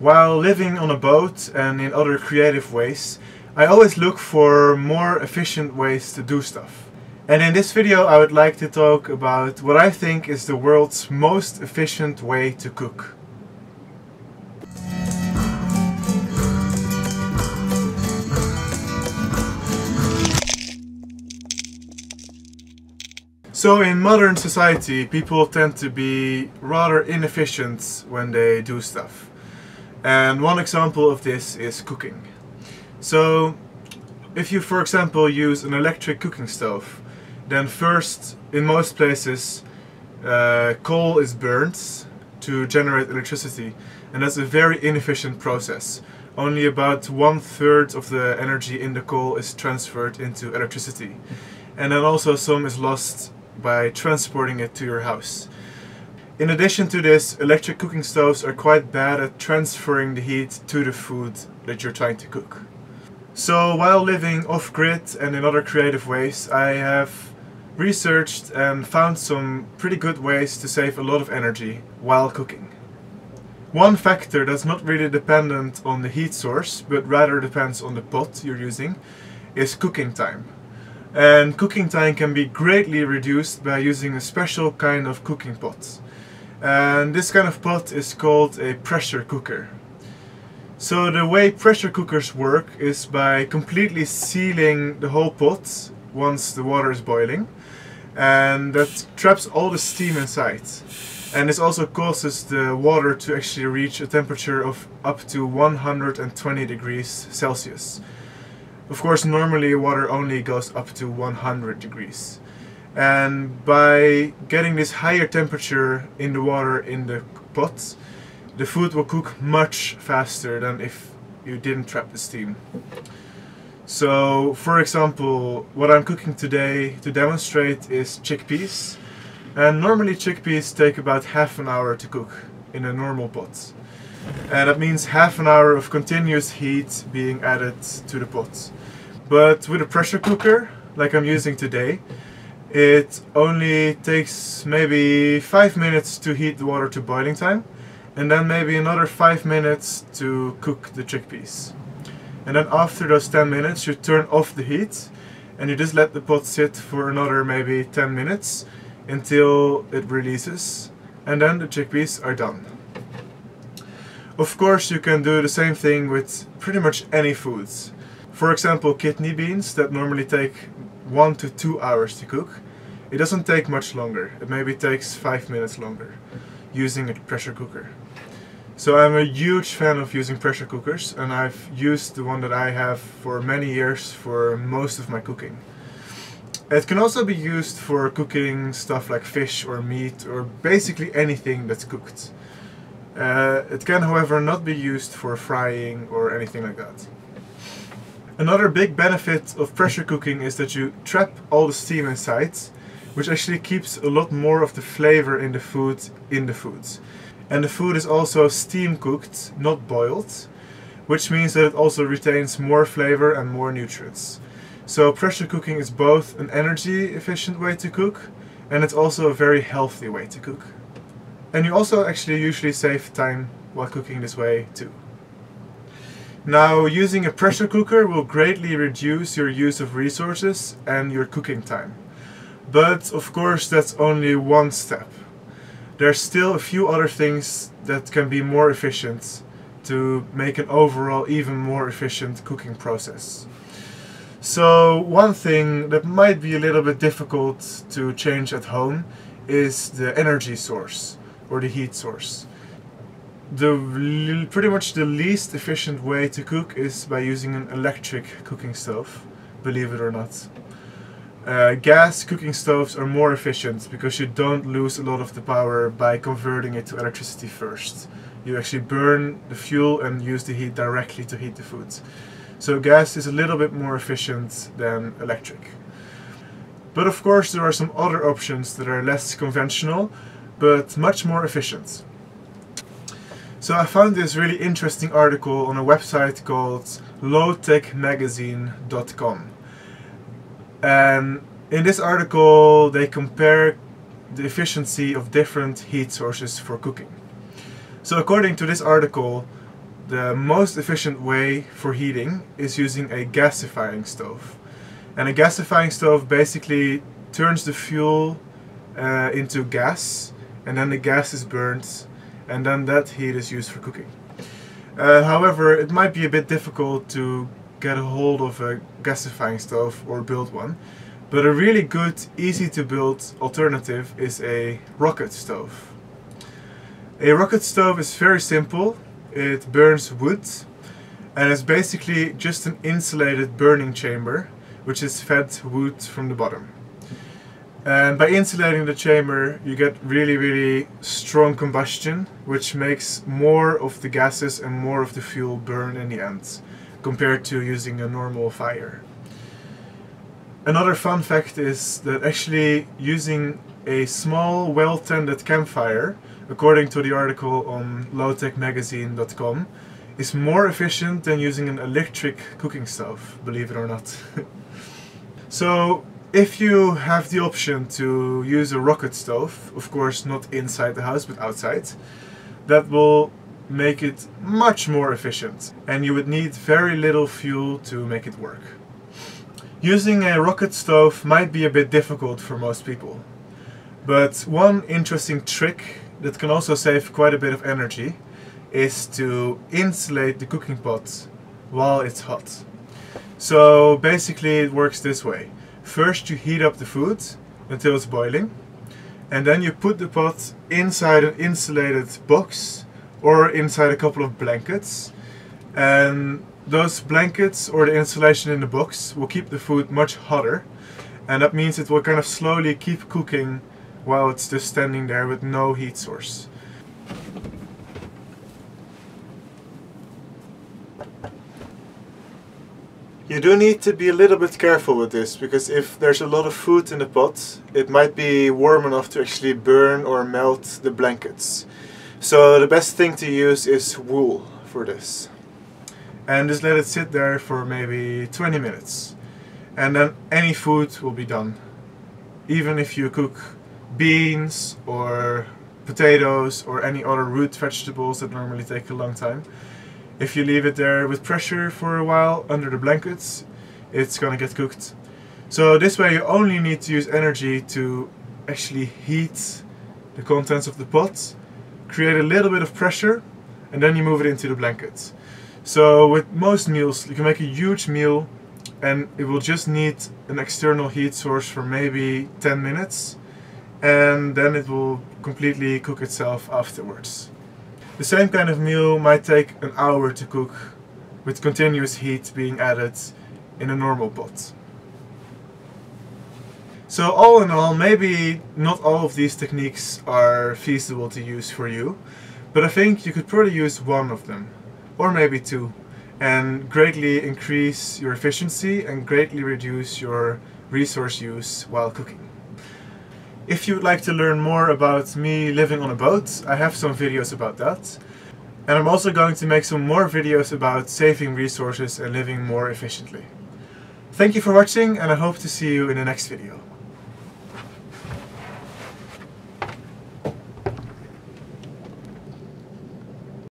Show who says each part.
Speaker 1: While living on a boat and in other creative ways, I always look for more efficient ways to do stuff. And in this video I would like to talk about what I think is the world's most efficient way to cook. So in modern society, people tend to be rather inefficient when they do stuff. And one example of this is cooking. So if you, for example, use an electric cooking stove, then first, in most places, coal is burnt to generate electricity, and that's a very inefficient process. Only about 1/3 of the energy in the coal is transferred into electricity, and then also some is lost by transporting it to your house. In addition to this, electric cooking stoves are quite bad at transferring the heat to the food that you're trying to cook. So while living off-grid and in other creative ways, I have researched and found some pretty good ways to save a lot of energy while cooking. One factor that's not really dependent on the heat source, but rather depends on the pot you're using, is cooking time. And cooking time can be greatly reduced by using a special kind of cooking pot. And this kind of pot is called a pressure cooker. So the way pressure cookers work is by completely sealing the whole pot once the water is boiling, and that traps all the steam inside. And this also causes the water to actually reach a temperature of up to 120 degrees Celsius. Of course, normally water only goes up to 100 degrees. And by getting this higher temperature in the water in the pot, the food will cook much faster than if you didn't trap the steam. So, for example, what I'm cooking today to demonstrate is chickpeas. And normally chickpeas take about half an hour to cook in a normal pot. And that means half an hour of continuous heat being added to the pot. But with a pressure cooker, like I'm using today, it only takes maybe 5 minutes to heat the water to boiling time, and then maybe another 5 minutes to cook the chickpeas. And then after those 10 minutes you turn off the heat and you just let the pot sit for another maybe 10 minutes until it releases, and then the chickpeas are done. Of course, you can do the same thing with pretty much any foods. For example, kidney beans that normally take 1 to 2 hours to cook. It doesn't take much longer. It maybe takes 5 minutes longer using a pressure cooker. So I'm a huge fan of using pressure cookers, and I've used the one that I have for many years for most of my cooking. It can also be used for cooking stuff like fish or meat or basically anything that's cooked. It can, however, not be used for frying or anything like that. Another big benefit of pressure cooking is that you trap all the steam inside, which actually keeps a lot more of the flavor in the food. And the food is also steam cooked, not boiled, which means that it also retains more flavor and more nutrients. So pressure cooking is both an energy efficient way to cook, and it's also a very healthy way to cook. And you also actually usually save time while cooking this way too. Now, using a pressure cooker will greatly reduce your use of resources and your cooking time. But of course that's only one step. There's still a few other things that can be more efficient to make an overall even more efficient cooking process. So one thing that might be a little bit difficult to change at home is the energy source or the heat source. Pretty much the least efficient way to cook is by using an electric cooking stove, believe it or not. Gas cooking stoves are more efficient because you don't lose a lot of the power by converting it to electricity first. You actually burn the fuel and use the heat directly to heat the food. So gas is a little bit more efficient than electric. But of course there are some other options that are less conventional, but much more efficient. So I found this really interesting article on a website called lowtechmagazine.com. And in this article they compare the efficiency of different heat sources for cooking. So according to this article, the most efficient way for heating is using a gasifying stove. And a gasifying stove basically turns the fuel into gas, and then the gas is burnt, and then that heat is used for cooking. However, it might be a bit difficult to get a hold of a gasifying stove or build one, but a really good, easy to build alternative is a rocket stove. A rocket stove is very simple. It burns wood, and it's basically just an insulated burning chamber which is fed wood from the bottom. And by insulating the chamber you get really strong combustion, which makes more of the gases and more of the fuel burn in the end, compared to using a normal fire. Another fun fact is that actually using a small well-tended campfire, according to the article on lowtechmagazine.com, is more efficient than using an electric cooking stove, believe it or not. So if you have the option to use a rocket stove, of course not inside the house but outside, that will make it much more efficient, and you would need very little fuel to make it work. Using a rocket stove might be a bit difficult for most people, but one interesting trick that can also save quite a bit of energy is to insulate the cooking pot while it's hot. So basically it works this way. First you heat up the food until it's boiling, and then you put the pot inside an insulated box or inside a couple of blankets, and those blankets or the insulation in the box will keep the food much hotter, and that means it will kind of slowly keep cooking while it's just standing there with no heat source. You do need to be a little bit careful with this, because if there's a lot of food in the pot, it might be warm enough to actually burn or melt the blankets. So the best thing to use is wool for this. And just let it sit there for maybe 20 minutes. And then any food will be done. Even if you cook beans or potatoes or any other root vegetables that normally take a long time, if you leave it there with pressure for a while under the blankets, it's gonna get cooked. So this way you only need to use energy to actually heat the contents of the pot, create a little bit of pressure, and then you move it into the blankets. So with most meals you can make a huge meal and it will just need an external heat source for maybe 10 minutes, and then it will completely cook itself afterwards. The same kind of meal might take an hour to cook, with continuous heat being added in a normal pot. So all in all, maybe not all of these techniques are feasible to use for you, but I think you could probably use one of them, or maybe two, and greatly increase your efficiency and greatly reduce your resource use while cooking. If you would like to learn more about me living on a boat, I have some videos about that. And I'm also going to make some more videos about saving resources and living more efficiently. Thank you for watching, and I hope to see you in the next video.